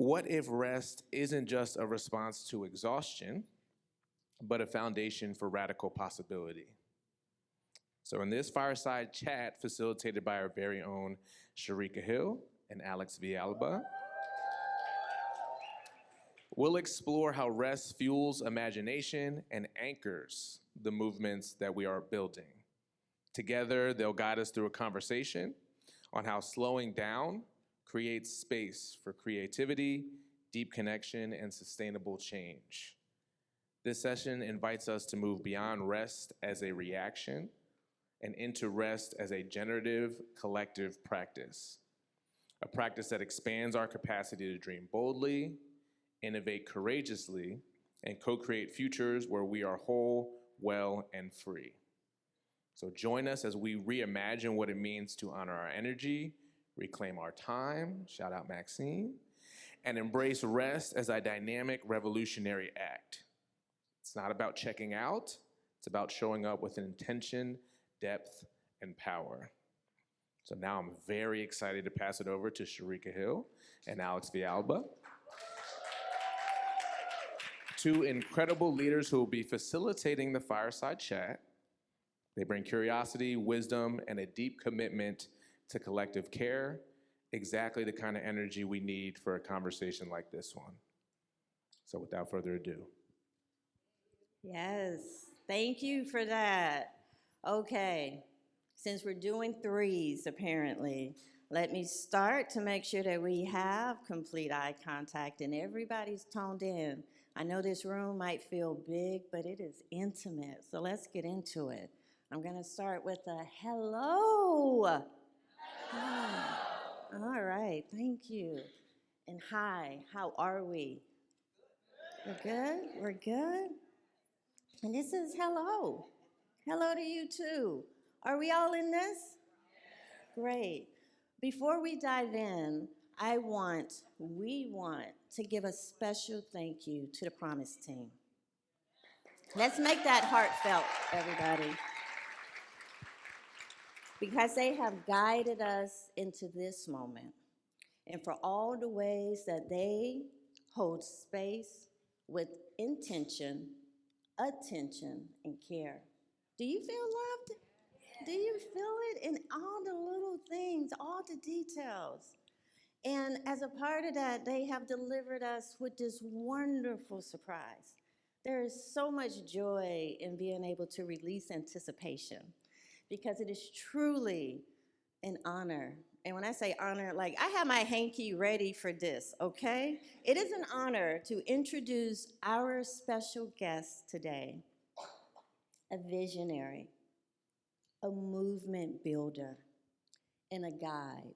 What if rest isn't just a response to exhaustion, but a foundation for radical possibility? So, in this fireside chat facilitated by our very own Sharika Hill and Alex Villalba, we'll explore how rest fuels imagination and anchors the movements that we are building. Together, they'll guide us through a conversation on how slowing down creates space for creativity, deep connection, and sustainable change. This session invites us to move beyond rest as a reaction and into rest as a generative, collective practice. A practice that expands our capacity to dream boldly, innovate courageously, and co-create futures where we are whole, well, and free. So join us as we reimagine what it means to honor our energy, reclaim our time, shout out Maxine, and embrace rest as a dynamic revolutionary act. It's not about checking out, it's about showing up with intention, depth, and power. So now I'm very excited to pass it over to Sharika Hill and Alex Villalba, two incredible leaders who will be facilitating the fireside chat. They bring curiosity, wisdom, and a deep commitment to collective care, exactly the kind of energy we need for a conversation like this one. So without further ado. Yes, thank you for that. Okay, since we're doing threes apparently, let me start to make sure that we have complete eye contact and everybody's toned in. I know this room might feel big, but it is intimate, so let's get into it. I'm gonna start with a hello. All right, thank you. And hi, how are we? We're good? We're good? And this is hello. Hello to you too. Are we all in this? Great. Before we dive in, we want to give a special thank you to the Promise team. Let's make that heartfelt, everybody. Because they have guided us into this moment, and for all the ways that they hold space with intention, attention, and care. Do you feel loved? Do you feel it in all the little things, all the details? And as a part of that, they have delivered us with this wonderful surprise. There is so much joy in being able to release anticipation, because it is truly an honor. And when I say honor, like I have my hanky ready for this, okay? It is an honor to introduce our special guest today, a visionary, a movement builder, and a guide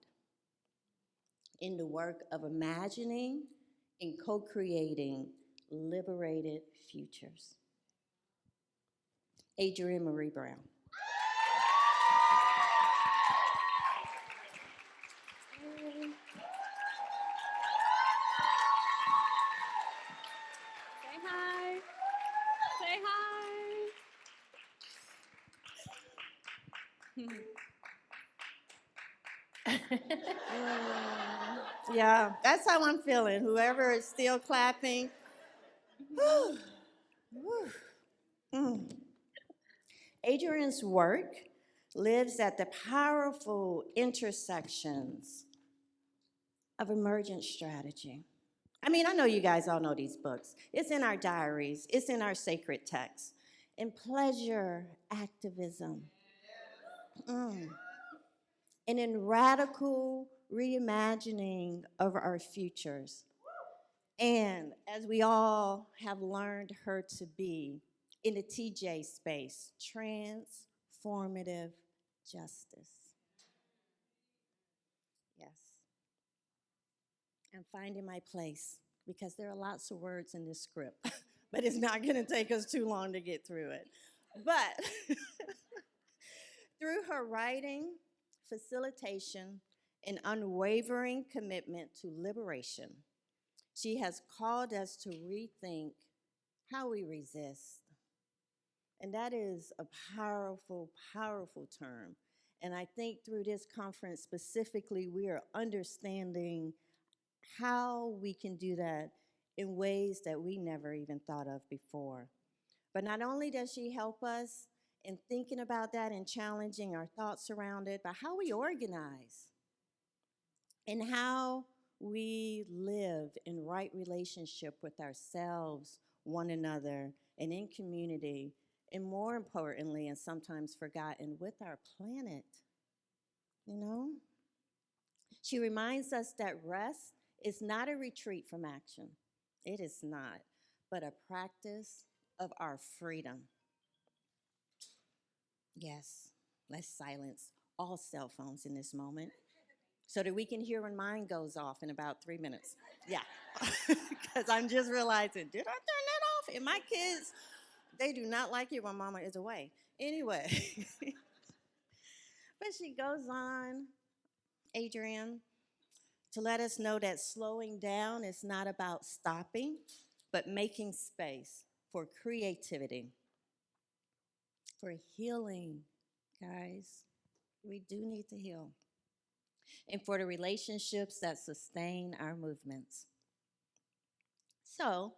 in the work of imagining and co-creating liberated futures. Adrienne Maree Brown. Say hi. Say hi. Yeah, that's how I'm feeling. Whoever is still clapping. Adrienne's work lives at the powerful intersections of emergent strategy. I mean, I know you guys all know these books. It's in our diaries, it's in our sacred texts, and pleasure activism. And in radical reimagining of our futures. And as we all have learned her to be in the TJ space, transformative justice. Yes. I'm finding my place because there are lots of words in this script, but it's not going to take us too long to get through it. But through her writing, facilitation, and unwavering commitment to liberation, she has called us to rethink how we resist. And that is a powerful, powerful term. And I think through this conference specifically, we are understanding how we can do that in ways that we never even thought of before. But not only does she help us in thinking about that and challenging our thoughts around it, but how we organize and how we live in right relationship with ourselves, one another, and in community, and more importantly, and sometimes forgotten, with our planet. You know? She reminds us that rest is not a retreat from action. It is not, but a practice of our freedom. Yes, let's silence all cell phones in this moment so that we can hear when mine goes off in about 3 minutes. Yeah, because I'm just realizing, did I turn that off? And my kids, they do not like it when mama is away. Anyway, but she goes on, Adrienne, to let us know that slowing down is not about stopping, but making space for creativity, for healing, guys. We do need to heal. And for the relationships that sustain our movements. So,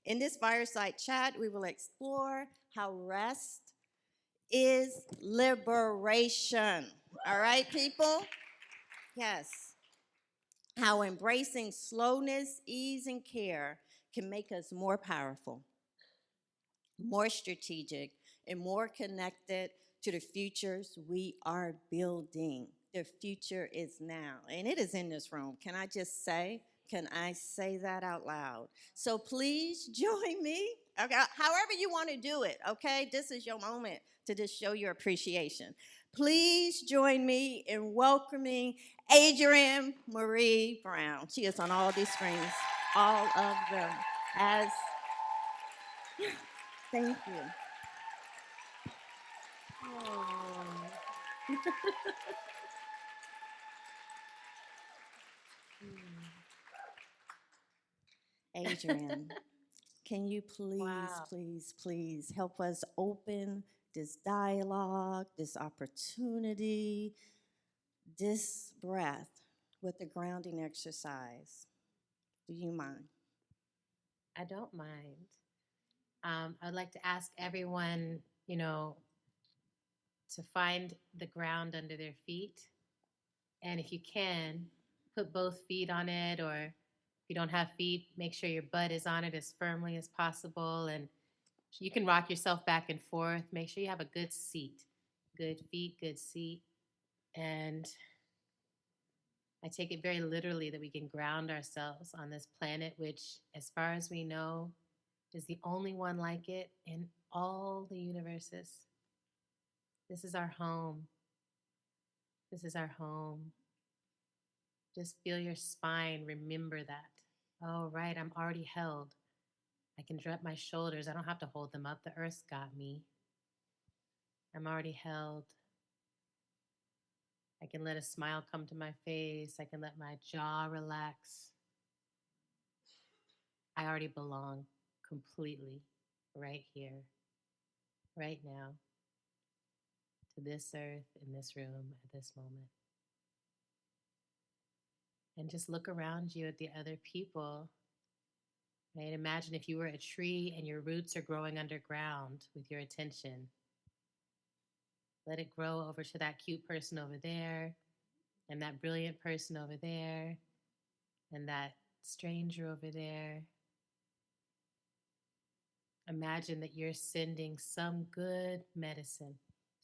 in this fireside chat, we will explore how rest is liberation. All right, people? Yes. How embracing slowness, ease, and care can make us more powerful, more strategic, and more connected to the futures we are building. The future is now, and it is in this room. Can I just say, can I say that out loud? So please join me, okay, however you want to do it, okay? This is your moment to just show your appreciation. Please join me in welcoming Adrienne Maree Brown. She is on all these screens, all of them, as, thank you. Adrienne, can you Wow. please help us open this dialogue, this opportunity, this breath with a grounding exercise? Do you mind? I don't mind. I'd like to ask everyone, to find the ground under their feet. And if you can, put both feet on it, or if you don't have feet, make sure your butt is on it as firmly as possible. And you can rock yourself back and forth. Make sure you have a good seat. Good feet, good seat. And I take it very literally that we can ground ourselves on this planet, which, as far as we know, is the only one like it in all the universes. This is our home. This is our home. Just feel your spine. Remember that. Oh, right, I'm already held. I can drop my shoulders. I don't have to hold them up. The earth's got me. I'm already held. I can let a smile come to my face. I can let my jaw relax. I already belong completely right here, right now, to this earth, in this room, at this moment. And just look around you at the other people. Right? Imagine if you were a tree and your roots are growing underground with your attention. Let it grow over to that cute person over there, and that brilliant person over there, and that stranger over there. Imagine that you're sending some good medicine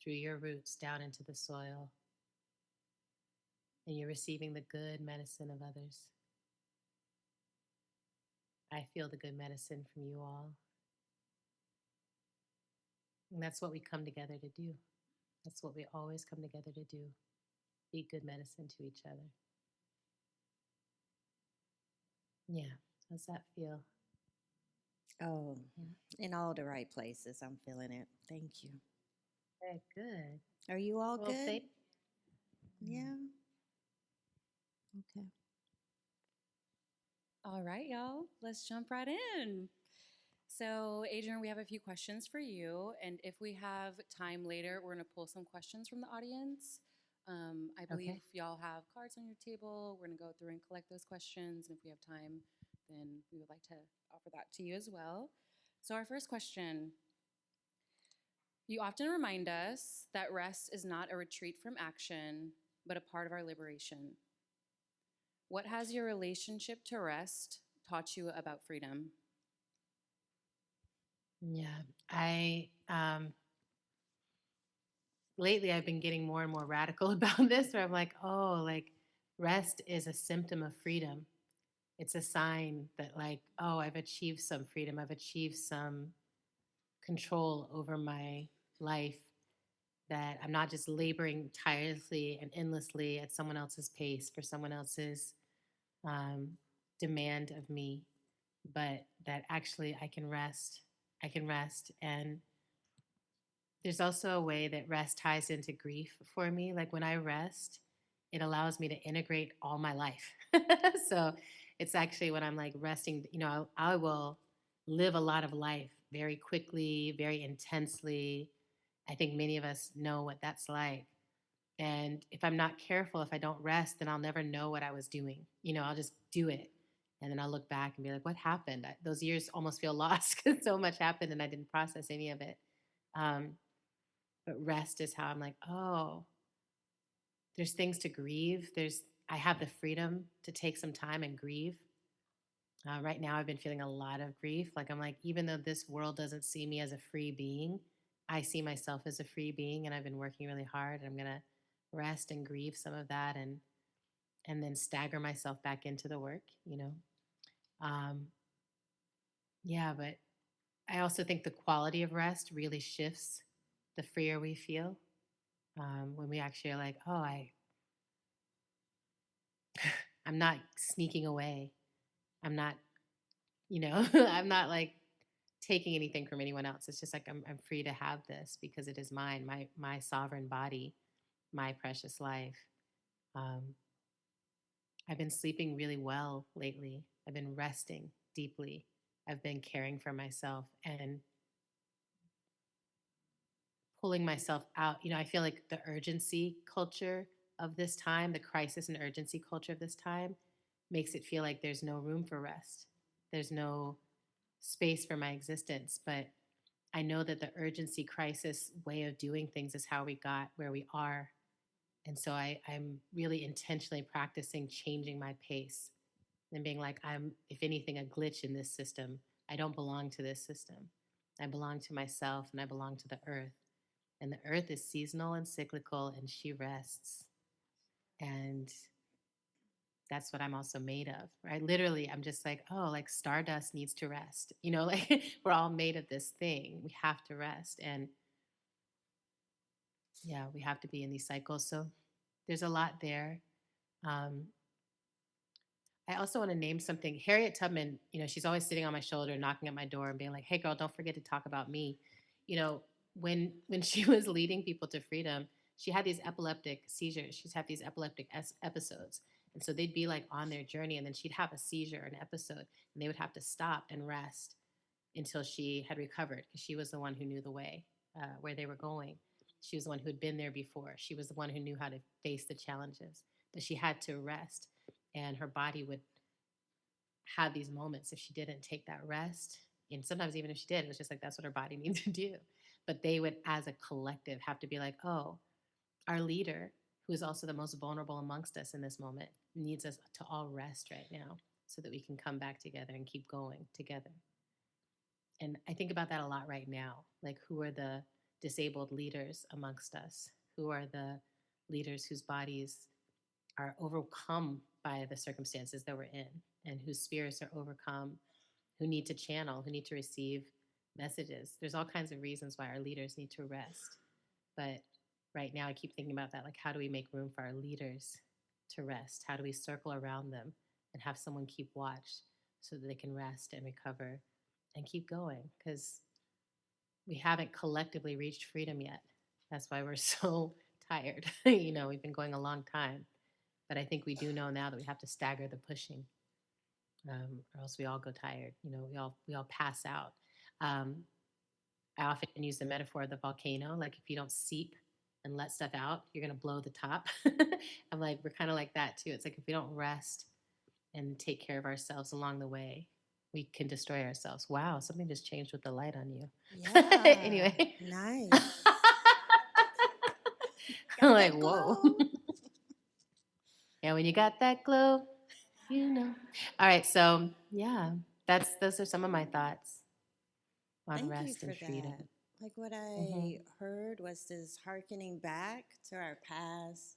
through your roots down into the soil, and you're receiving the good medicine of others. I feel the good medicine from you all. And that's what we come together to do. That's what we always come together to do. Be good medicine to each other. Yeah, how's that feel? Oh, Yeah. in all the right places. I'm feeling it. Thank you. Okay, good. Are you all Well, good? Yeah. Okay. All right, y'all, let's jump right in. So, Adrienne, we have a few questions for you. And if we have time later, we're going to pull some questions from the audience. I believe Okay. y'all have cards on your table. We're going to go through and collect those questions. And if we have time, then we would like to offer that to you as well. So, our first question: you often remind us that rest is not a retreat from action, but a part of our liberation. What has your relationship to rest taught you about freedom? Yeah. I lately I've been getting more and more radical about this where I'm like, oh, like rest is a symptom of freedom. It's a sign that like, oh, I've achieved some freedom. I've achieved some control over my life, that I'm not just laboring tirelessly and endlessly at someone else's pace for someone else's um, demand of me, but that actually I can rest. I can rest. And there's also a way that rest ties into grief for me. Like when I rest, it allows me to integrate all my life. So it's actually when I'm like resting, I will live a lot of life very quickly, very intensely. I think many of us know what that's like. And if I'm not careful, if I don't rest, then I'll never know what I was doing. I'll just do it. And then I'll look back and be like, what happened? Those years almost feel lost because so much happened and I didn't process any of it. Um, but rest is how I'm like, oh, there's things to grieve. I have the freedom to take some time and grieve. Right now, I've been feeling a lot of grief. Like, I'm like, even though this world doesn't see me as a free being, I see myself as a free being, and I've been working really hard. I'm gonna rest and grieve some of that, and then stagger myself back into the work. Um, yeah, but I also think the quality of rest really shifts the freer we feel when we actually are like, oh, I'm not sneaking away. I'm not, I'm not like taking anything from anyone else. It's just like I'm free to have this because it is mine, my sovereign body, my precious life. Um, I've been sleeping really well lately. I've been resting deeply. I've been caring for myself and pulling myself out. I feel like the urgency culture of this time, the crisis and urgency culture of this time, makes it feel like there's no room for rest. There's no space for my existence. But I know that the urgency crisis way of doing things is how we got where we are. And so I'm really intentionally practicing changing my pace and being like, I'm, if anything, a glitch in this system. I don't belong to this system. I belong to myself and I belong to the earth. And the earth is seasonal and cyclical and she rests. And that's what I'm also made of, right? Literally, I'm just like, oh, like stardust needs to rest. Like we're all made of this thing. We have to rest. And yeah, we have to be in these cycles. So there's a lot there. Um, I also want to name something. Harriet Tubman, she's always sitting on my shoulder, knocking at my door and being like, hey girl, don't forget to talk about me. You know, when she was leading people to freedom, she had these epileptic seizures. She'd have these epileptic episodes. And so they'd be like on their journey and then she'd have a seizure, an episode, and they would have to stop and rest until she had recovered because she was the one who knew the way, where they were going. She was the one who had been there before. She was the one who knew how to face the challenges, but she had to rest. And her body would have these moments if she didn't take that rest. And sometimes even if she did, it was just like that's what her body needs to do. But they would, as a collective, have to be like, oh, our leader, who is also the most vulnerable amongst us in this moment, needs us to all rest right now so that we can come back together and keep going together. And I think about that a lot right now. Like, who are the disabled leaders amongst us? Who are the leaders whose bodies are overcome by the circumstances that we're in and whose spirits are overcome, who need to channel, who need to receive messages? There's all kinds of reasons why our leaders need to rest. But right now, I keep thinking about that. Like, how do we make room for our leaders to rest? How do we circle around them and have someone keep watch so that they can rest and recover and keep going? Because we haven't collectively reached freedom yet. That's why we're so tired. We've been going a long time. But I think we do know now that we have to stagger the pushing, or else we all go tired. We all pass out. I often use the metaphor of the volcano. Like if you don't seep and let stuff out, you're going to blow the top. I'm like, we're kind of like that too. It's like if we don't rest and take care of ourselves along the way, we can destroy ourselves. Wow, something just changed with the light on you. Yeah. Anyway. Nice. I'm Got like, that whoa. glow. Yeah, when you got that glow, you know. All right, so yeah, those are some of my thoughts on Thank you rest for and freedom. that. Like what Hmm. I heard was this hearkening back to our past,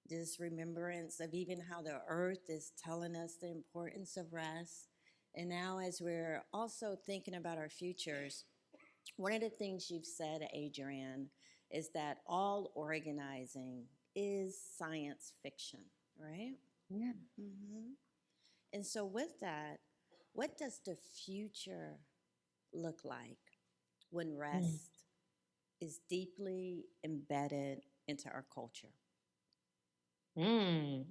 this remembrance of even how the earth is telling us the importance of rest. And now, as we're also thinking about our futures, one of the things you've said, Adrienne, is that all organizing is science fiction, right? Yeah. Mm-hmm. And so, with that, what does the future look like when Mm. rest is deeply embedded into our culture? Mm.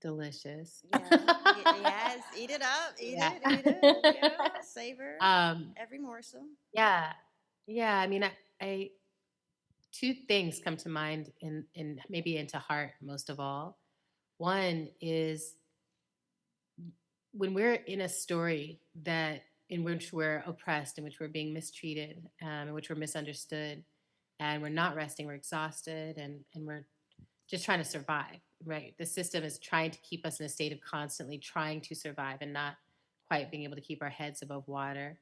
Delicious. Yeah, yes, eat it up, Yeah. eat it, yeah, savor um, every morsel. yeah. Yeah. I mean, I two things come to mind in maybe into heart most of all. One is when we're in a story that in which we're oppressed, in which we're being mistreated, in which we're misunderstood, and we're not resting, we're exhausted, and we're just trying to survive, right? The system is trying to keep us in a state of constantly trying to survive and not quite being able to keep our heads above water.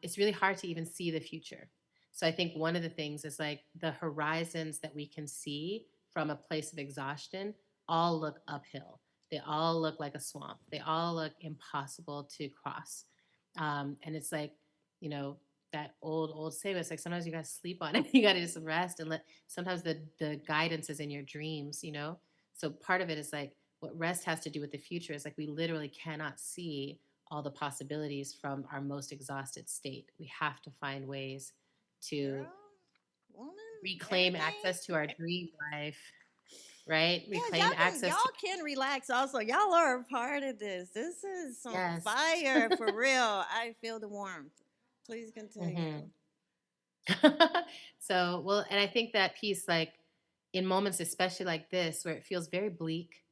It's really hard to even see the future. So I think one of the things is like the horizons that we can see from a place of exhaustion all look uphill. They all look like a swamp. They all look impossible to cross. And it's like, you know, that old saying, it's like sometimes you got to sleep on it. You got to just rest and let, sometimes the guidance is in your dreams, you know? So part of it is like what rest has to do with the future is like we literally cannot see all the possibilities from our most exhausted state. We have to find ways to Girl, woman, reclaim everything. access to our dream life, right? Yes, Reclaim access to, y'all can relax also. Y'all are a part of this. This is some yes. fire for real. I feel the warmth. Please continue. Hmm. So, well, and I think that piece, like in moments, especially like this, where it feels very bleak,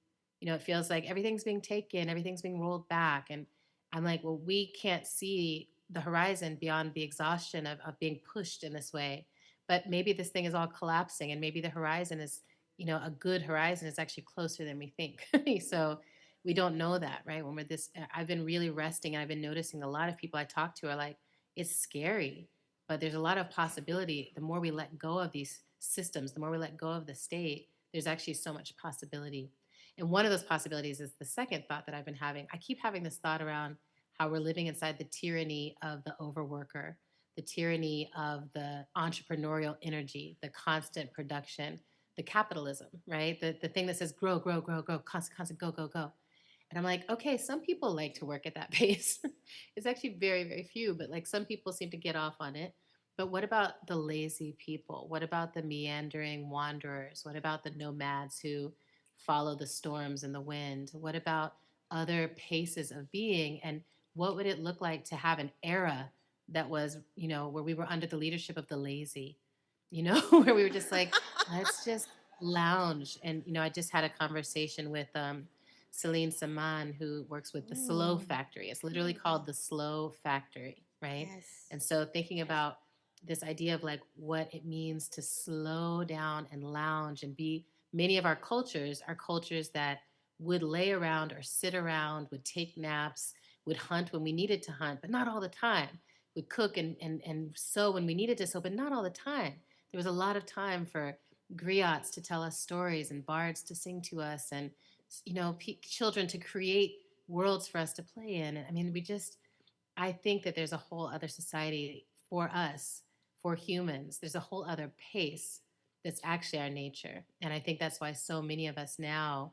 you know, it feels like everything's being taken, everything's being rolled back. And I'm like, well, we can't see the horizon beyond the exhaustion of being pushed in this way. But maybe this thing is all collapsing, and maybe the horizon is, you know, a good horizon is actually closer than we think. So we don't know that, right? When we're this, I've been really resting, and I've been noticing a lot of people I talk to are like, it's scary, but there's a lot of possibility. The more we let go of these systems, the more we let go of the state, there's actually so much possibility. And one of those possibilities is the second thought that I've been having. I keep having this thought around how we're living inside the tyranny of the overworker, the tyranny of the entrepreneurial energy, the constant production, the capitalism, right? The thing that says grow, grow, grow, grow, constant, constant, go, go, go. And I'm like, okay, some people like to work at that pace. It's actually very, very few, but like some people seem to get off on it. But what about the lazy people? What about the meandering wanderers? What about the nomads who follow the storms and the wind? What about other paces of being? And what would it look like to have an era that was, you know, where we were under the leadership of the lazy, you know, where we were just like, let's just lounge. And, you know, I just had a conversation with Celine Saman, who works with the Slow Mm, Factory. It's literally called the Slow Factory, right? yes. And so thinking about this idea of like what it means to slow down and lounge and be, many of our cultures are cultures that would lay around or sit around, would take naps, would hunt when we needed to hunt, but not all the time. Would cook and sew when we needed to sew, but not all the time. There was a lot of time for griots to tell us stories and bards to sing to us, and you know, children to create worlds for us to play in. And I mean, I think that there's a whole other society for us, for humans. There's a whole other pace that's actually our nature. And I think that's why so many of us now,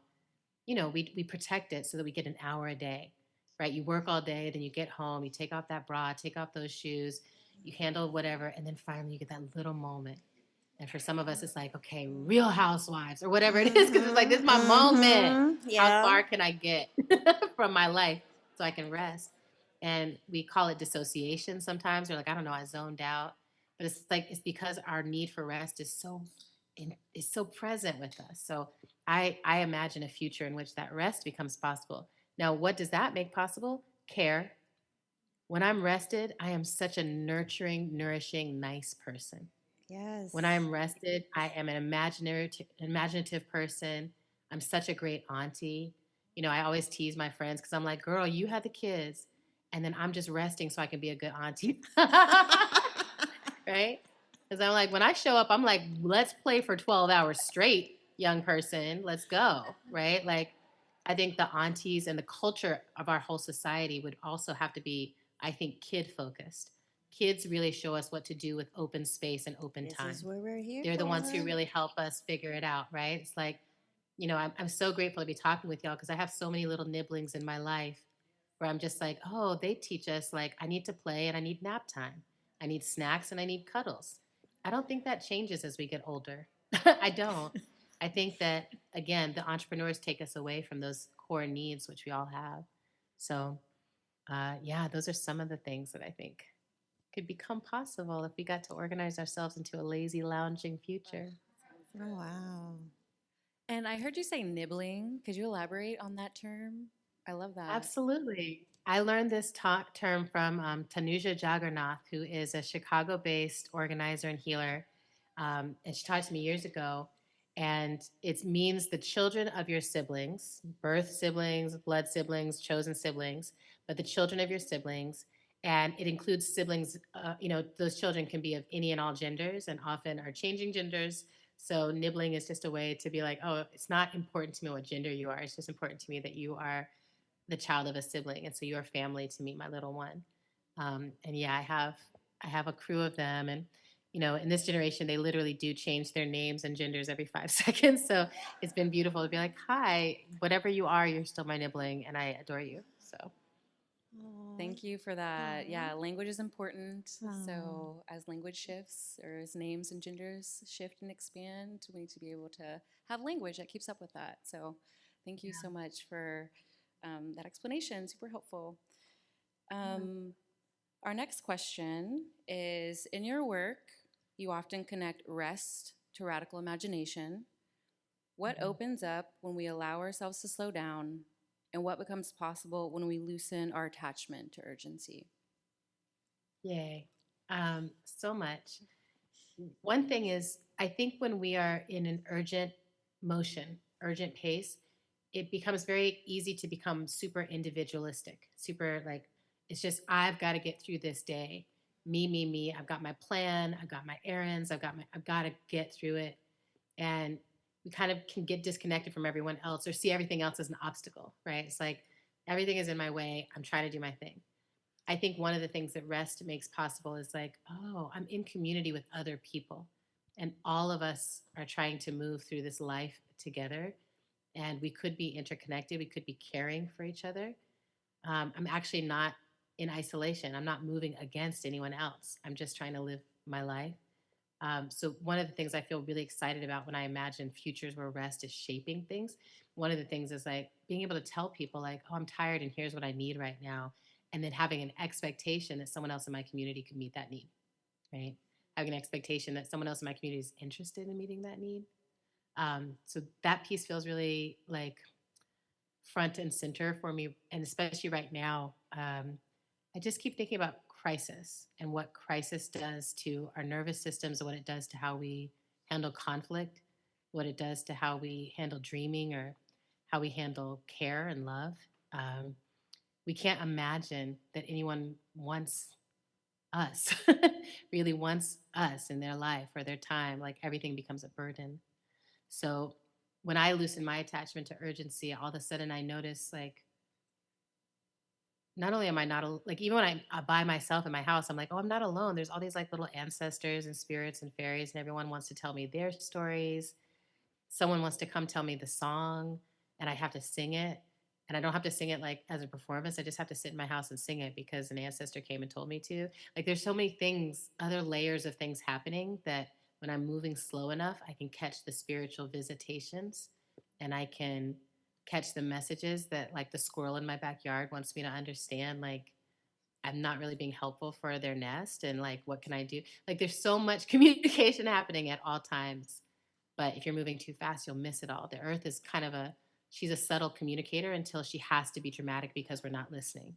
you know, we protect it so that we get an hour a day, right? You work all day, then you get home, you take off that bra, take off those shoes, you handle whatever, and then finally you get that little moment. And for some of us, it's like, okay, Real Housewives or whatever it is, because it's like, this is my moment. How Yeah. far can I get from my life so I can rest? And we call it dissociation sometimes. We're like, I don't know, I zoned out. But it's like, it's because our need for rest is so is so present with us. So I imagine a future in which that rest becomes possible. Now, what does that make possible? Care. When I'm rested, I am such a nurturing, nourishing, nice person. Yes. When I am rested, I am an imaginative person. I'm such a great auntie. You know, I always tease my friends because I'm like, girl, you had the kids. And then I'm just resting so I can be a good auntie. Right? Because I'm like, when I show up, I'm like, let's play for 12 hours straight, young person. Let's go. Right? Like, I think the aunties and the culture of our whole society would also have to be, I think, kid focused. Kids really show us what to do with open space and open This time. is what we're here They're the ones who for. really help us figure it out, right? It's like, you know, I'm so grateful to be talking with y'all because I have so many little nibblings in my life where I'm just like, oh, they teach us like I need to play and I need nap time. I need snacks and I need cuddles. I don't think that changes as we get older. I don't. I think that, again, the entrepreneurs take us away from those core needs, which we all have. So, yeah, those are some of the things that I think could become possible if we got to organize ourselves into a lazy, lounging future. Oh, wow. And I heard you say nibbling. Could you elaborate on that term? I love that. Absolutely. I learned this term from Tanuja Jagannath, who is a Chicago based organizer and healer. And she taught it to me years ago. And it means the children of your siblings, birth siblings, blood siblings, chosen siblings, but the children of your siblings. And it includes siblings, you know, those children can be of any and all genders and often are changing genders. So nibbling is just a way to be like, oh, it's not important to me what gender you are. It's just important to me that you are the child of a sibling, and so you're family to me, my little one. And yeah, I have a crew of them, and you know, in this generation, they literally do change their names and genders every 5 seconds. So it's been beautiful to be like, hi, whatever you are, you're still my nibbling, and I adore you. So Thank you for that. Yeah, language is important. So as language shifts or as names and genders shift and expand, we need to be able to have language that keeps up with that. So thank you so much for that explanation. Super helpful. Our next question is, in your work, you often connect rest to radical imagination. What opens up when we allow ourselves to slow down, and what becomes possible when we loosen our attachment to urgency? yay, so much. One thing is, I think when we are in an urgent motion, urgent pace, it becomes very easy to become super individualistic, super like, it's just, I've got to get through this day. Me. I've got my plan. I've got my errands. I've got to get through it. And we kind of can get disconnected from everyone else or see everything else as an obstacle, right? It's like, everything is in my way. I'm trying to do my thing. I think one of the things that rest makes possible is like, oh, I'm in community with other people. And all of us are trying to move through this life together. And we could be interconnected. We could be caring for each other. I'm actually not in isolation. I'm not moving against anyone else. I'm just trying to live my life. So one of the things I feel really excited about when I imagine futures where rest is shaping things, one of the things is like being able to tell people like, oh, I'm tired and here's what I need right now. And then having an expectation that someone else in my community could meet that need, right? Having an expectation that someone else in my community is interested in meeting that need. So that piece feels really like front and center for me. And especially right now, I just keep thinking about crisis and what crisis does to our nervous systems and what it does to how we handle conflict, what it does to how we handle dreaming or how we handle care and love. Um, we can't imagine that anyone wants us, really wants us in their life or their time. Like everything becomes a burden. So when I loosen my attachment to urgency, all of a sudden I notice like, not only am I not like even when I'm by myself in my house, I'm like, oh, I'm not alone. There's all these like little ancestors and spirits and fairies, and everyone wants to tell me their stories. Someone wants to come tell me the song, and I have to sing it. And I don't have to sing it like as a performance. I just have to sit in my house and sing it because an ancestor came and told me to. Like there's so many things, other layers of things happening that when I'm moving slow enough, I can catch the spiritual visitations and I can catch the messages that like the squirrel in my backyard wants me to understand like I'm not really being helpful for their nest and like what can I do? Like there's so much communication happening at all times. But if you're moving too fast, you'll miss it all. The earth is kind of she's a subtle communicator until she has to be dramatic because we're not listening.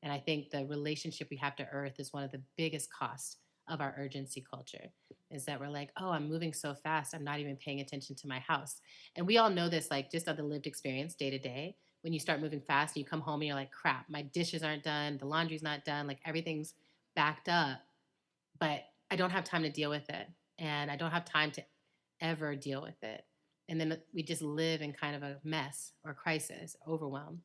And I think the relationship we have to earth is one of the biggest costs of our urgency culture, is that we're like, oh, I'm moving so fast, I'm not even paying attention to my house. And we all know this, like just on the lived experience day to day. When you start moving fast and you come home and you're like, crap, my dishes aren't done, the laundry's not done, like everything's backed up, but I don't have time to deal with it. And I don't have time to ever deal with it. And then we just live in kind of a mess or crisis, overwhelm.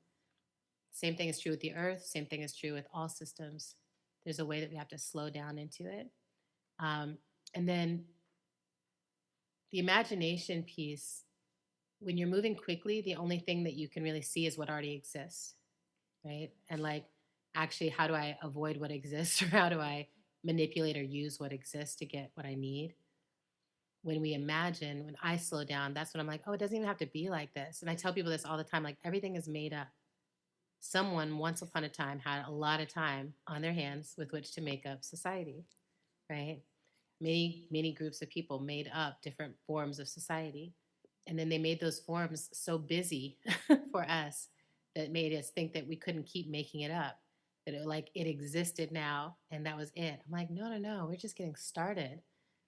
Same thing is true with the earth. Same thing is true with all systems. There's a way that we have to slow down into it. And then the imagination piece, when you're moving quickly, the only thing that you can really see is what already exists, right? And like, actually, how do I avoid what exists, or how do I manipulate or use what exists to get what I need? When we imagine, when I slow down, that's when I'm like, oh, it doesn't even have to be like this. And I tell people this all the time, like everything is made up. Someone once upon a time had a lot of time on their hands with which to make up society, right? Many groups of people made up different forms of society. And then they made those forms so busy for us that made us think that we couldn't keep making it up, that it existed now and that was it. I'm like, no, we're just getting started.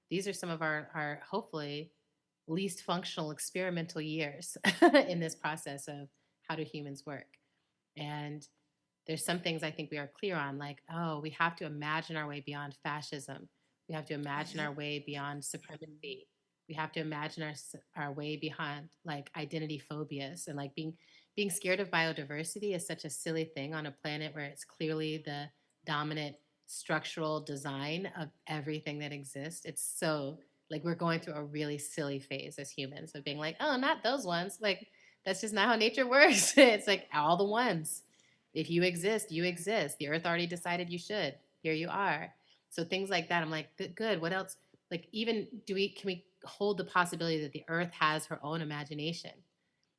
These are some of our hopefully least functional experimental years in this process of how do humans work. And there's some things I think we are clear on, like, oh, we have to imagine our way beyond fascism. We have to imagine our way beyond supremacy. We have to imagine our way beyond like identity phobias, and like being scared of biodiversity is such a silly thing on a planet where it's clearly the dominant structural design of everything that exists. It's so like we're going through a really silly phase as humans of being like, oh, not those ones. Like that's just not how nature works. It's like all the ones. If you exist, you exist. The earth already decided you should. Here you are. So things like that, I'm like, good. What else? Like, even can we hold the possibility that the earth has her own imagination?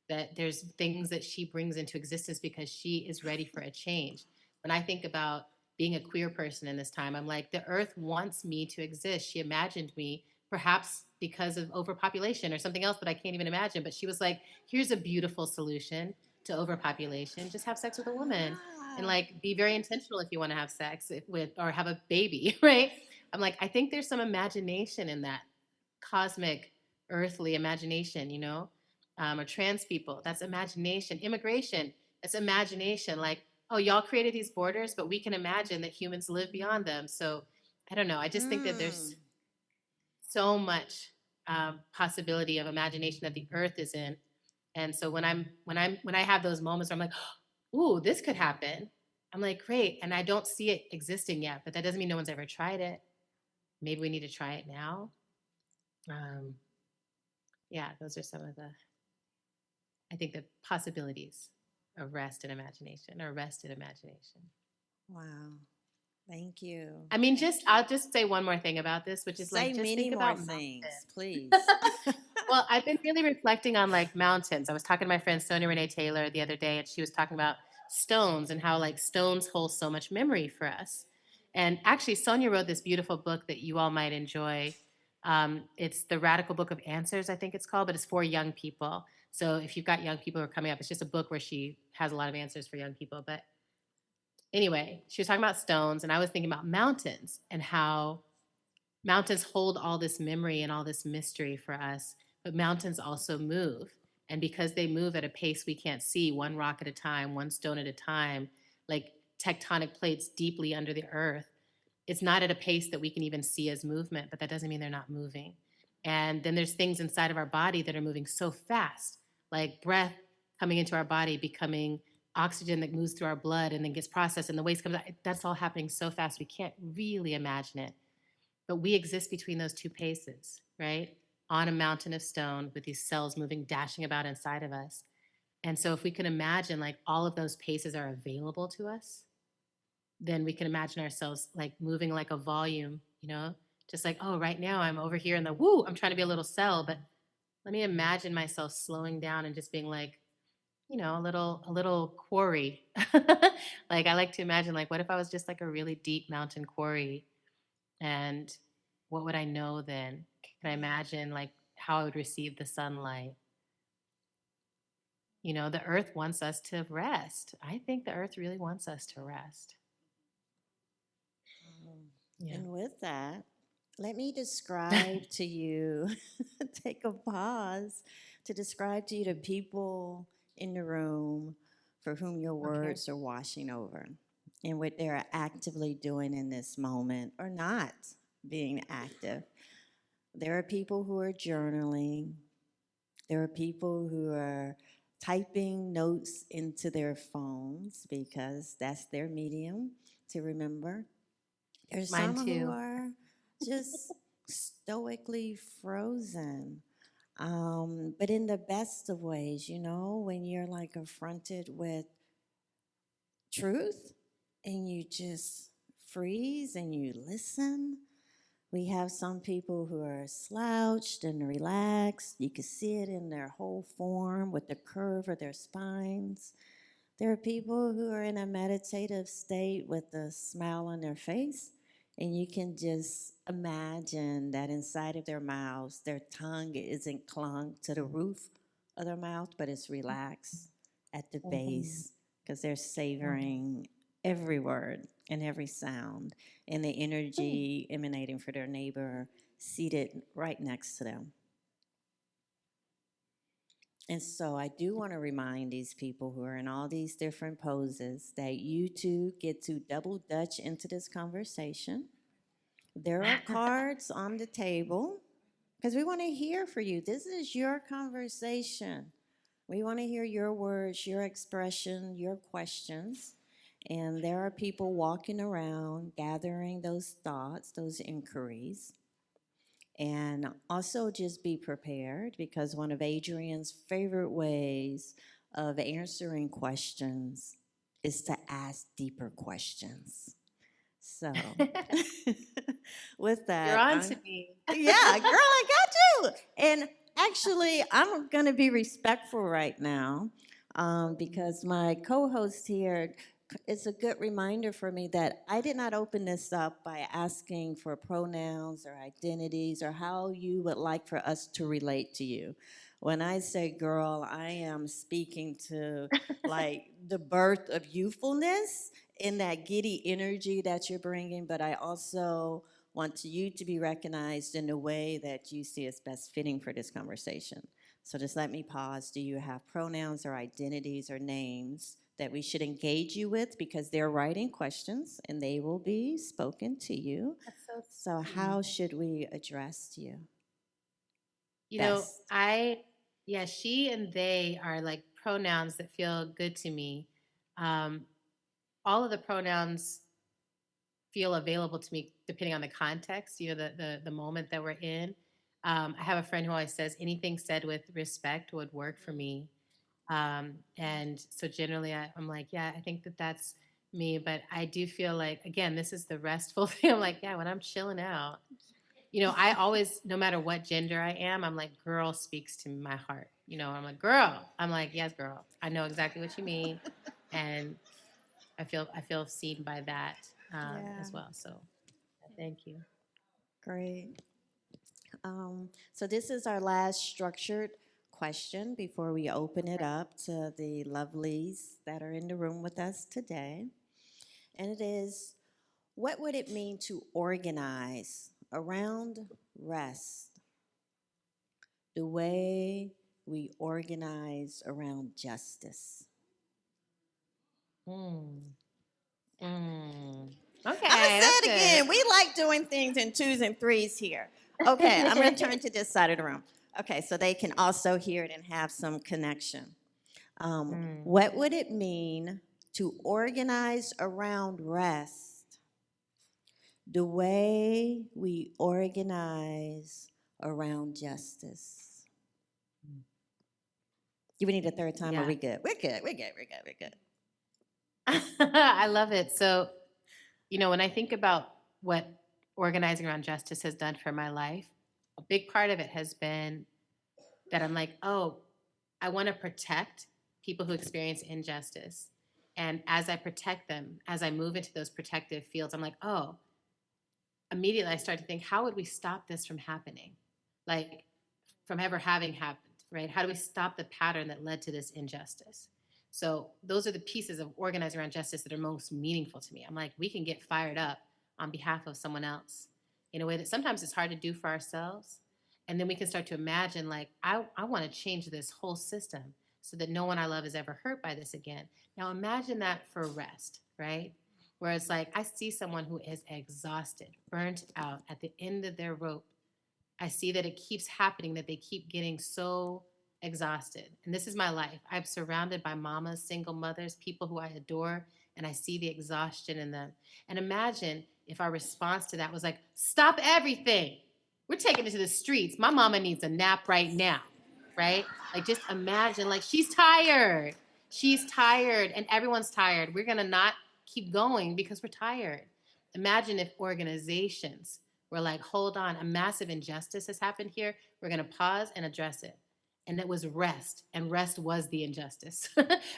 That there's things that she brings into existence because she is ready for a change. When I think about being a queer person in this time, I'm like, the earth wants me to exist. She imagined me, perhaps because of overpopulation or something else that I can't even imagine. But she was like, here's a beautiful solution to overpopulation. Just have sex with a woman and like be very intentional if you want to have sex with or have a baby, right? I'm like, I think there's some imagination in that cosmic, earthly imagination, you know? Or trans people, that's imagination. Immigration, that's imagination. Like, oh, y'all created these borders, but we can imagine that humans live beyond them. So I don't know. I just think that there's so much possibility of imagination that the earth is in. And so when I have those moments where I'm like, ooh, this could happen, I'm like, great. And I don't see it existing yet, but that doesn't mean no one's ever tried it. Maybe we need to try it now. Yeah, those are some of I think the possibilities of rest and imagination, or rested imagination. Wow. Thank you. I mean, I'll just say one more thing about this, which is Say like, just many think more about things, mountains. please. Well, I've been really reflecting on like mountains. I was talking to my friend Sonia Renee Taylor the other day, and she was talking about stones and how like stones hold so much memory for us. And actually, Sonia wrote this beautiful book that you all might enjoy. It's the Radical Book of Answers, I think it's called, but it's for young people. So if you've got young people who are coming up, it's just a book where she has a lot of answers for young people. But anyway, she was talking about stones, and I was thinking about mountains and how mountains hold all this memory and all this mystery for us, but mountains also move. And because they move at a pace we can't see, one rock at a time, one stone at a time, like tectonic plates deeply under the earth, it's not at a pace that we can even see as movement, but that doesn't mean they're not moving. And then there's things inside of our body that are moving so fast, like breath coming into our body, becoming oxygen that moves through our blood and then gets processed and the waste comes out. That's all happening so fast we can't really imagine it. But we exist between those two paces, right? On a mountain of stone with these cells moving, dashing about inside of us. And so if we can imagine like all of those paces are available to us, then we can imagine ourselves like moving like a volume, you know, just like, oh, right now I'm over here in the woo, I'm trying to be a little cell, but let me imagine myself slowing down and just being like, you know, a little quarry. Like I like to imagine like, what if I was just like a really deep mountain quarry, and what would I know then? Can I imagine like how I would receive the sunlight. You know, the earth wants us to rest. I think the earth really wants us to rest. Yeah. And with that, let me describe to you, take a pause to describe to you the people in the room for whom your words are washing over and what they're actively doing in this moment or not being active. There are people who are journaling. There are people who are typing notes into their phones because that's their medium to remember. There's Mine some too. who are just stoically frozen. But in the best of ways, you know, when you're like confronted with truth and you just freeze and you listen. We have some people who are slouched and relaxed. You can see it in their whole form with the curve of their spines. There are people who are in a meditative state with a smile on their face, and you can just imagine that inside of their mouths, their tongue isn't clung to the roof of their mouth, but it's relaxed at the base because they're savoring every word and every sound and the energy emanating from their neighbor seated right next to them. And so I do want to remind these people who are in all these different poses that you too get to double dutch into this conversation. There are cards on the table because we want to hear for you. This is your conversation. We want to hear your words, your expression, your questions. And there are people walking around gathering those thoughts, those inquiries. And also just be prepared because one of Adrienne's favorite ways of answering questions is to ask deeper questions. So, with that, You're on to me. yeah, girl, I got you. And actually, I'm going to be respectful right now because my co host here, it's a good reminder for me that I did not open this up by asking for pronouns or identities or how you would like for us to relate to you. When I say girl, I am speaking to like the birth of youthfulness and that giddy energy that you're bringing, but I also want you to be recognized in the way that you see as best fitting for this conversation. So just let me pause. Do you have pronouns or identities or names that we should engage you with because they're writing questions and they will be spoken to you? That's so So how should we address you? You know, Best. yeah, she and they are like pronouns that feel good to me. Um, all of the pronouns feel available to me depending on the context, you know, the moment that we're in. I have a friend who always says anything said with respect would work for me. And so generally I'm like, yeah, I think that that's me. But I do feel like, again, this is the restful thing. I'm like, yeah, when I'm chilling out, you know, I always, no matter what gender I am, I'm like, girl speaks to my heart. You know, I'm like, girl. I'm like, yes, girl. I know exactly what you mean. And I feel seen by that as well. So thank you. Great. So this is our last structured question before we open it up to the lovelies that are in the room with us today. And it is, what would it mean to organize around rest the way we organize around justice? Okay, I'm gonna say that's it good. again. We like doing things in twos and threes here. Okay, I'm gonna turn to this side of the room. Okay, so they can also hear it and have some connection. What would it mean to organize around rest the way we organize around justice? Do we need a third time? Or are we good? We're good. We're good. We're good. We're good. I love it. So, you know, when I think about what organizing around justice has done for my life, a big part of it has been that I'm like, oh, I want to protect people who experience injustice. And as I protect them, as I move into those protective fields, I'm like, oh, immediately I start to think, how would we stop this from happening? Like, from ever having happened, right? How do we stop the pattern that led to this injustice? So those are the pieces of organizing around justice that are most meaningful to me. I'm like, we can get fired up on behalf of someone else in a way that sometimes it's hard to do for ourselves. And then we can start to imagine, like, I want to change this whole system so that no one I love is ever hurt by this again. Now imagine that for rest, right? Where it's like, I see someone who is exhausted, burnt out at the end of their rope. I see that it keeps happening, that they keep getting so exhausted. And this is my life. I'm surrounded by mamas, single mothers, people who I adore, and I see the exhaustion in them. And imagine if our response to that was like, stop everything. We're taking it to the streets. My mama needs a nap right now, right? Like, just imagine, like, she's tired. She's tired, and everyone's tired. We're going to not keep going because we're tired. Imagine if organizations were like, hold on, a massive injustice has happened here. We're going to pause and address it. And that was rest. And rest was the injustice,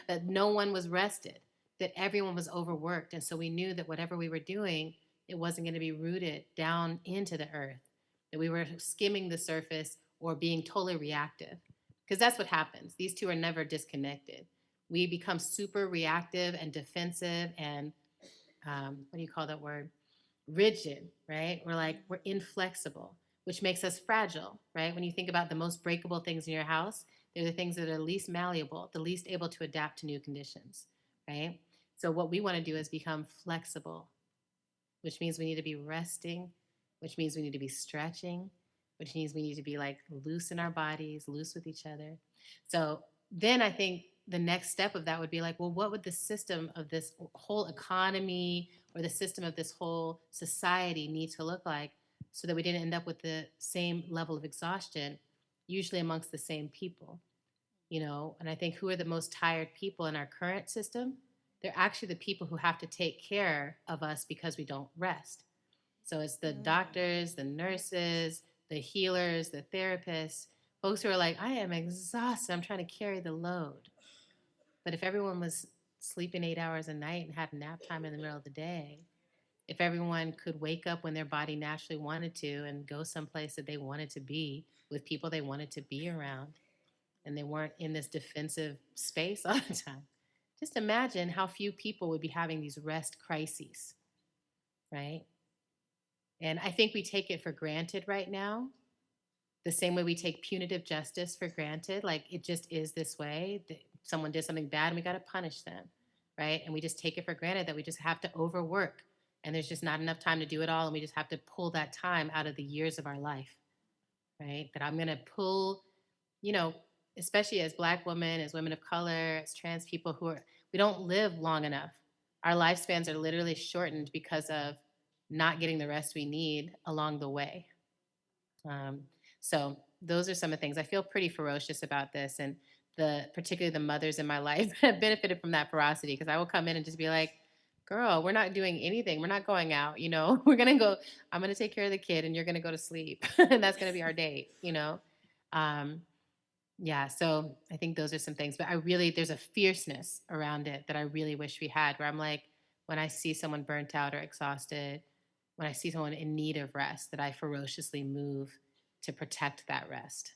that no one was rested, that everyone was overworked. And so we knew that whatever we were doing, it wasn't going to be rooted down into the earth, that we were skimming the surface or being totally reactive. Because that's what happens. These two are never disconnected. We become super reactive and defensive and, what do you call that word? Rigid, right? We're inflexible, which makes us fragile, right? When you think about the most breakable things in your house, they're the things that are least malleable, the least able to adapt to new conditions, right? So what we want to do is become flexible, which means we need to be resting, which means we need to be stretching, which means we need to be like loose in our bodies, loose with each other. So then I think the next step of that would be like, well, what would the system of this whole economy or the system of this whole society need to look like so that we didn't end up with the same level of exhaustion, usually amongst the same people, you know? And I think who are the most tired people in our current system? They're actually the people who have to take care of us because we don't rest. So it's the doctors, the nurses, the healers, the therapists, folks who are like, I am exhausted. I'm trying to carry the load. But if everyone was sleeping 8 hours a night and had nap time in the middle of the day, if everyone could wake up when their body naturally wanted to and go someplace that they wanted to be with people they wanted to be around, and they weren't in this defensive space all the time, just imagine how few people would be having these rest crises, right? And I think we take it for granted right now, the same way we take punitive justice for granted. Like, it just is this way. Someone did something bad and we got to punish them, right? And we just take it for granted that we just have to overwork and there's just not enough time to do it all. And we just have to pull that time out of the years of our life, right? That I'm going to pull, you know, especially as Black women, as women of color, as trans people we don't live long enough. Our lifespans are literally shortened because of not getting the rest we need along the way. So those are some of the things. I feel pretty ferocious about this, and particularly the mothers in my life have benefited from that ferocity, because I will come in and just be like, girl, we're not doing anything. We're not going out, you know. We're going to go, I'm going to take care of the kid and you're going to go to sleep. And that's going to be our date, you know. Yeah, so I think those are some things. But there's a fierceness around it that I really wish we had, where I'm like, when I see someone burnt out or exhausted, when I see someone in need of rest, that I ferociously move to protect that rest.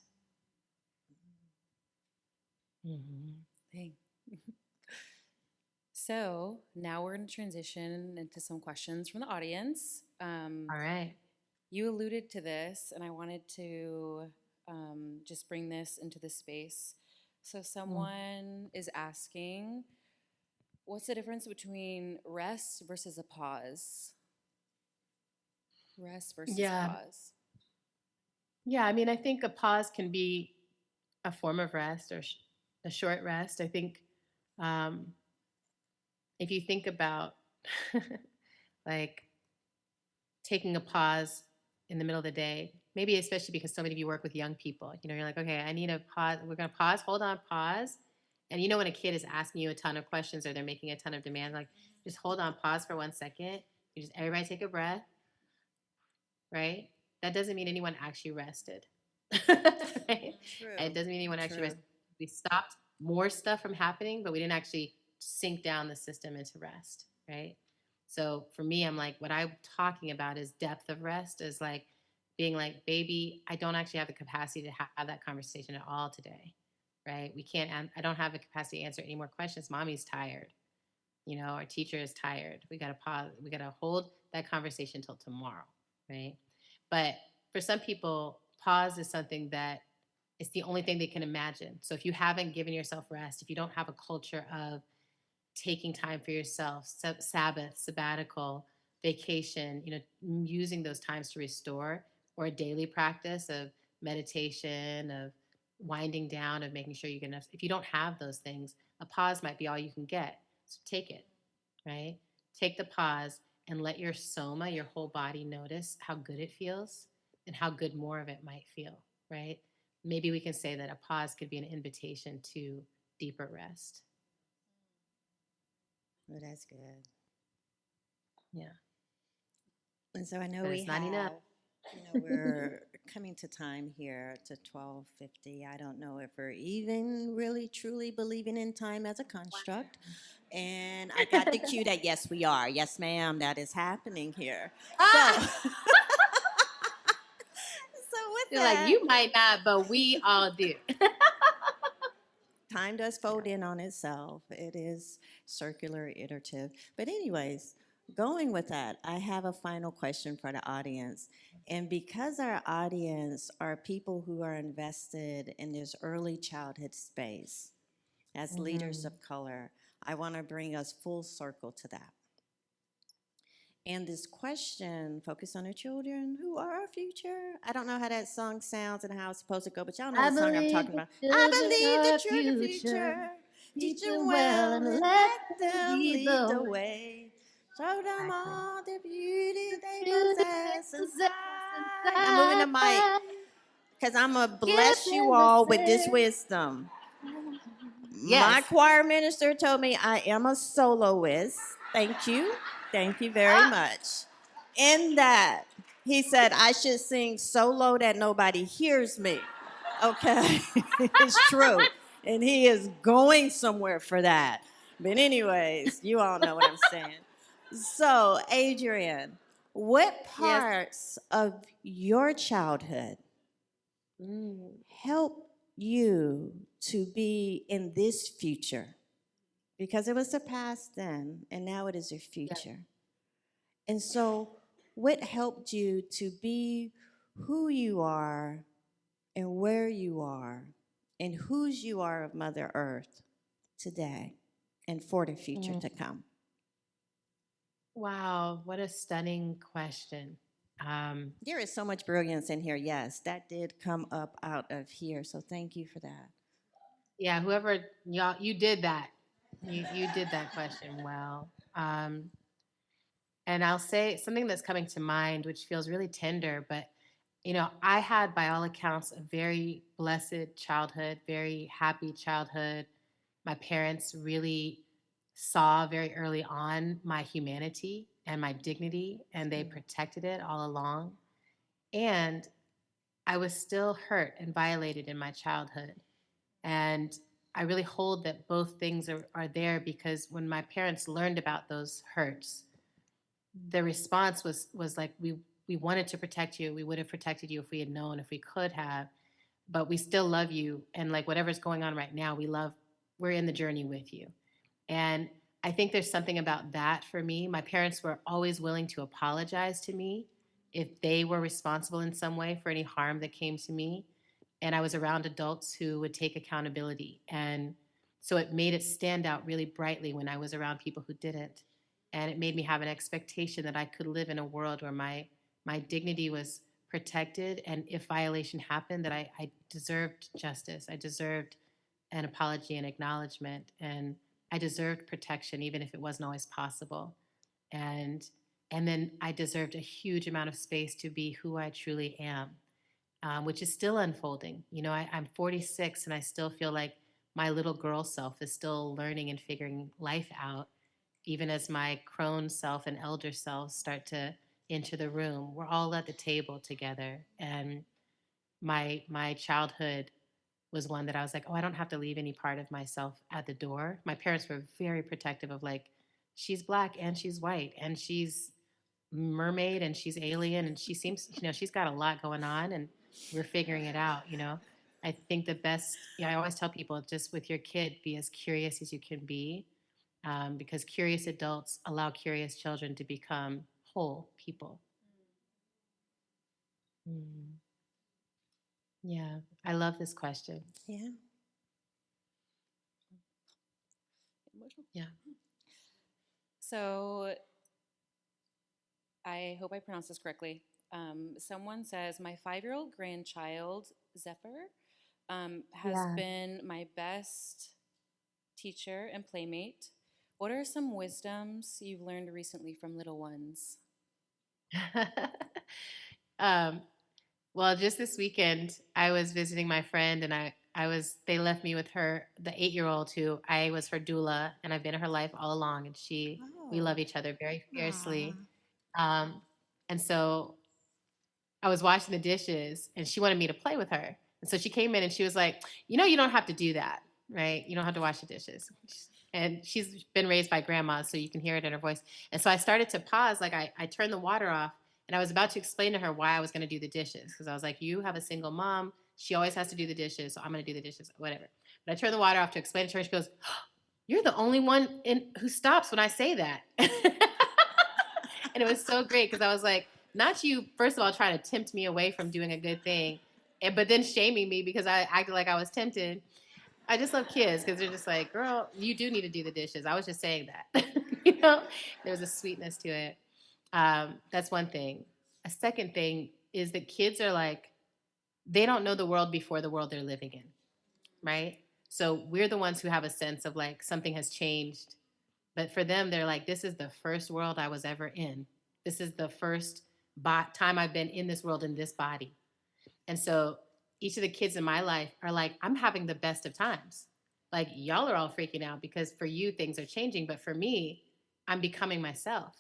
Dang. So now we're going to transition into some questions from the audience. All right. You alluded to this, and I wanted to just bring this into the space. So someone is asking, what's the difference between rest versus a pause? Rest versus pause. Yeah, I mean, I think a pause can be a form of rest or a short rest. I think if you think about like taking a pause in the middle of the day, maybe especially because so many of you work with young people, you know, you're like, okay, I need a pause. We're going to pause, hold on, pause. And you know, when a kid is asking you a ton of questions or they're making a ton of demands, like, just hold on, pause for 1 second. Everybody take a breath, right? That doesn't mean anyone actually rested. Right? True. It doesn't mean anyone actually rested. We stopped more stuff from happening, but we didn't actually sink down the system into rest, right? So for me, I'm like, what I'm talking about is depth of rest, is like being like, baby, I don't actually have the capacity to have that conversation at all today, right? I don't have the capacity to answer any more questions. Mommy's tired. Our teacher is tired. We got to pause. We got to hold that conversation till tomorrow, right? But for some people, pause is something that is the only thing they can imagine. So if you haven't given yourself rest, if you don't have a culture of taking time for yourself, Sabbath, sabbatical, vacation, using those times to restore, or a daily practice of meditation, of winding down, of making sure you get enough. If you don't have those things, a pause might be all you can get. So take it, right? Take the pause and let your soma, your whole body, notice how good it feels and how good more of it might feel, right? Maybe we can say that a pause could be an invitation to deeper rest. Well, that's good. Yeah. And so I know But we it's not have, enough. we're coming to time here to 12:50. I don't know if we're even really truly believing in time as a construct. And I got the cue that yes, we are. Yes, ma'am, that is happening here. So, so with They're like, that, you might not, but we all do. time does fold in on itself. It is circular, iterative. But, anyways, going with that, I have a final question for the audience. And because our audience are people who are invested in this early childhood space as leaders of color, I want to bring us full circle to that. And this question, focus on the children who are our future. I don't know how that song sounds and how it's supposed to go, but y'all know the song I'm talking about. I believe the children future. Teach them well and let them lead the way. Show them all the beauty they possess inside. I'm moving the mic because I'm going to bless you all with this wisdom. Yes. My choir minister told me I am a soloist. Thank you. Thank you very much. In that, he said I should sing so low that nobody hears me. Okay, it's true. And he is going somewhere for that. But anyways, you all know what I'm saying. So, Adrienne, what parts of your childhood help you to be in this future? Because it was the past then, and now it is your future. And so, what helped you to be who you are and where you are and whose you are of Mother Earth today and for the future to come? Wow, what a stunning question. There is so much brilliance in here. Yes, that did come up out of here. So thank you for that. Yeah, whoever y'all, you did that. You did that question well. And I'll say something that's coming to mind, which feels really tender, but I had, by all accounts, a very blessed childhood, very happy childhood. My parents really saw very early on my humanity and my dignity, and they protected it all along. And I was still hurt and violated in my childhood. And I really hold that both things are there, because when my parents learned about those hurts, the response was like, we wanted to protect you. We would have protected you if we had known, if we could have, but we still love you. And like whatever's going on right now, we're in the journey with you. And I think there's something about that for me. My parents were always willing to apologize to me if they were responsible in some way for any harm that came to me. And I was around adults who would take accountability. And so it made it stand out really brightly when I was around people who didn't. And it made me have an expectation that I could live in a world where my dignity was protected. And if violation happened, that I deserved justice. I deserved an apology and acknowledgement. And I deserved protection, even if it wasn't always possible. And then I deserved a huge amount of space to be who I truly am, which is still unfolding. I'm 46 and I still feel like my little girl self is still learning and figuring life out, even as my crone self and elder self start to enter the room. We're all at the table together. And my childhood was one that I was like, oh, I don't have to leave any part of myself at the door. My parents were very protective of like, she's Black and she's white and she's mermaid and she's alien and she seems, she's got a lot going on and we're figuring it out, I think the best, I always tell people just with your kid, be as curious as you can be, because curious adults allow curious children to become whole people. Mm. Yeah, I love this question. Yeah. Yeah. So I hope I pronounced this correctly. Someone says, my 5-year-old grandchild, Zephyr, has Yeah. been my best teacher and playmate. What are some wisdoms you've learned recently from little ones? Well, just this weekend, I was visiting my friend and they left me with her, the 8-year-old who I was her doula and I've been in her life all along. And we love each other very fiercely. And so I was washing the dishes and she wanted me to play with her. And so she came in and she was like, you don't have to do that, right? You don't have to wash the dishes. And she's been raised by grandma, so you can hear it in her voice. And so I started to pause, like I turned the water off and I was about to explain to her why I was going to do the dishes. Because I was like, you have a single mom. She always has to do the dishes, so I'm going to do the dishes, whatever. But I turned the water off to explain it to her. She goes, you're the only one who stops when I say that. And it was so great because I was like, not you, first of all, trying to tempt me away from doing a good thing, but then shaming me because I acted like I was tempted. I just love kids because they're just like, girl, you do need to do the dishes. I was just saying that. There's a sweetness to it. That's one thing. A second thing is that kids are like, they don't know the world before the world they're living in, right? So we're the ones who have a sense of like something has changed. But for them, they're like, this is the first world I was ever in. This is the first time I've been in this world in this body. And so each of the kids in my life are like, I'm having the best of times. Like, y'all are all freaking out because for you, things are changing. But for me, I'm becoming myself.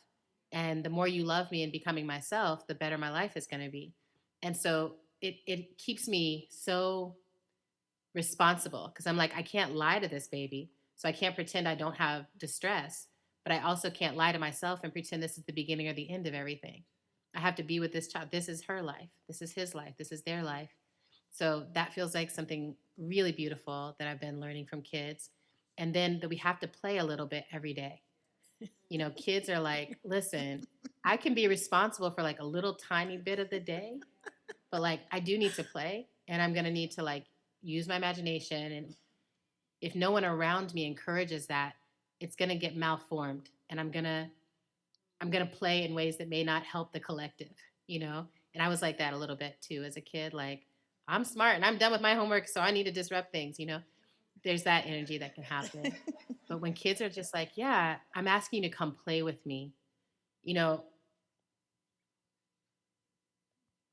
And the more you love me and becoming myself, the better my life is going to be. And so it keeps me so responsible because I'm like, I can't lie to this baby. So I can't pretend I don't have distress, but I also can't lie to myself and pretend this is the beginning or the end of everything. I have to be with this child. This is her life. This is his life. This is their life. So that feels like something really beautiful that I've been learning from kids. And then that we have to play a little bit every day. Kids are like, listen, I can be responsible for like a little tiny bit of the day, but like I do need to play and I'm going to need to like use my imagination. And if no one around me encourages that, it's going to get malformed and I'm going to play in ways that may not help the collective, And I was like that a little bit too as a kid. Like, I'm smart and I'm done with my homework, so I need to disrupt things, There's that energy that can happen. But when kids are just like, yeah, I'm asking you to come play with me,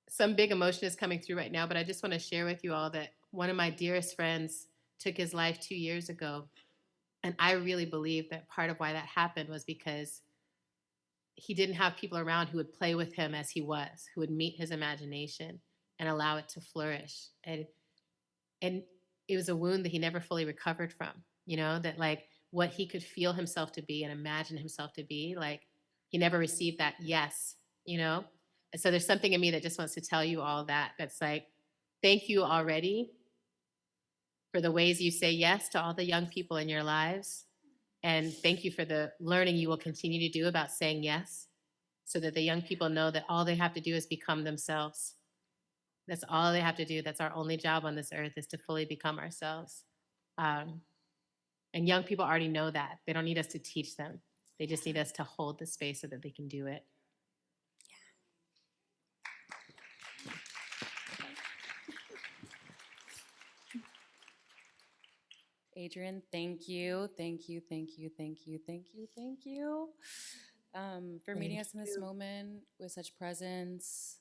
some big emotion is coming through right now, but I just want to share with you all that one of my dearest friends took his life 2 years ago. And I really believe that part of why that happened was because he didn't have people around who would play with him as he was, who would meet his imagination and allow it to flourish. And it was a wound that he never fully recovered from, that like what he could feel himself to be and imagine himself to be, like he never received that yes, And so there's something in me that just wants to tell you all that. That's like, thank you already for the ways you say yes to all the young people in your lives. And thank you for the learning you will continue to do about saying yes so that the young people know that all they have to do is become themselves. That's all they have to do. That's our only job on this earth is to fully become ourselves. And young people already know that. They don't need us to teach them. They just need us to hold the space so that they can do it. Adrienne, thank you, thank you, thank you, thank you, thank you, thank you for meeting us in this moment with such presence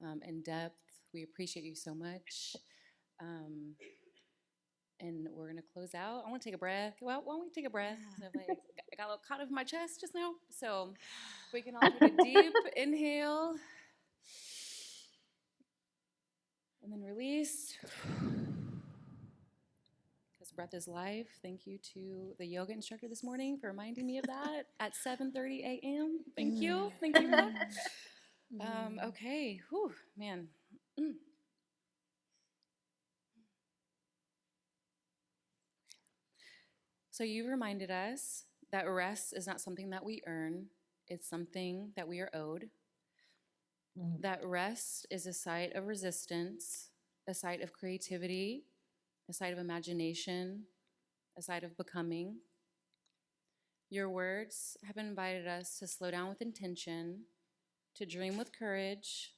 and depth. We appreciate you so much. And we're gonna close out. I want to take a breath. Well, why don't we take a breath? I got a little caught up in my chest just now, so we can all take a deep inhale and then release. Because breath is life. Thank you to the yoga instructor this morning for reminding me of that at 7:30 a.m. Thank you. Thank you for that. Okay. Whew, man. So you reminded us that rest is not something that we earn. It's something that we are owed. That rest is a site of resistance, a site of creativity, a site of imagination, a site of becoming. Your words have invited us to slow down with intention, to dream with courage,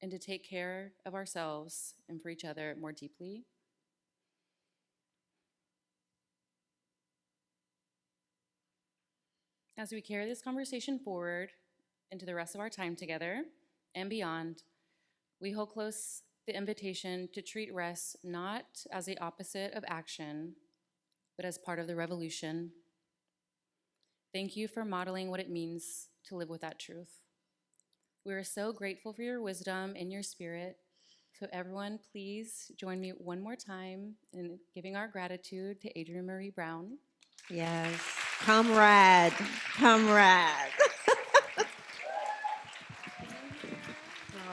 and to take care of ourselves and for each other more deeply. As we carry this conversation forward into the rest of our time together and beyond, we hold close the invitation to treat rest not as the opposite of action, but as part of the revolution. Thank you for modeling what it means to live with that truth. We are so grateful for your wisdom and your spirit. So everyone, please join me one more time in giving our gratitude to Adrienne Maree Brown. Yes, comrade, comrade.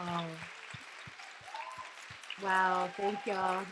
Oh. Wow, thank y'all.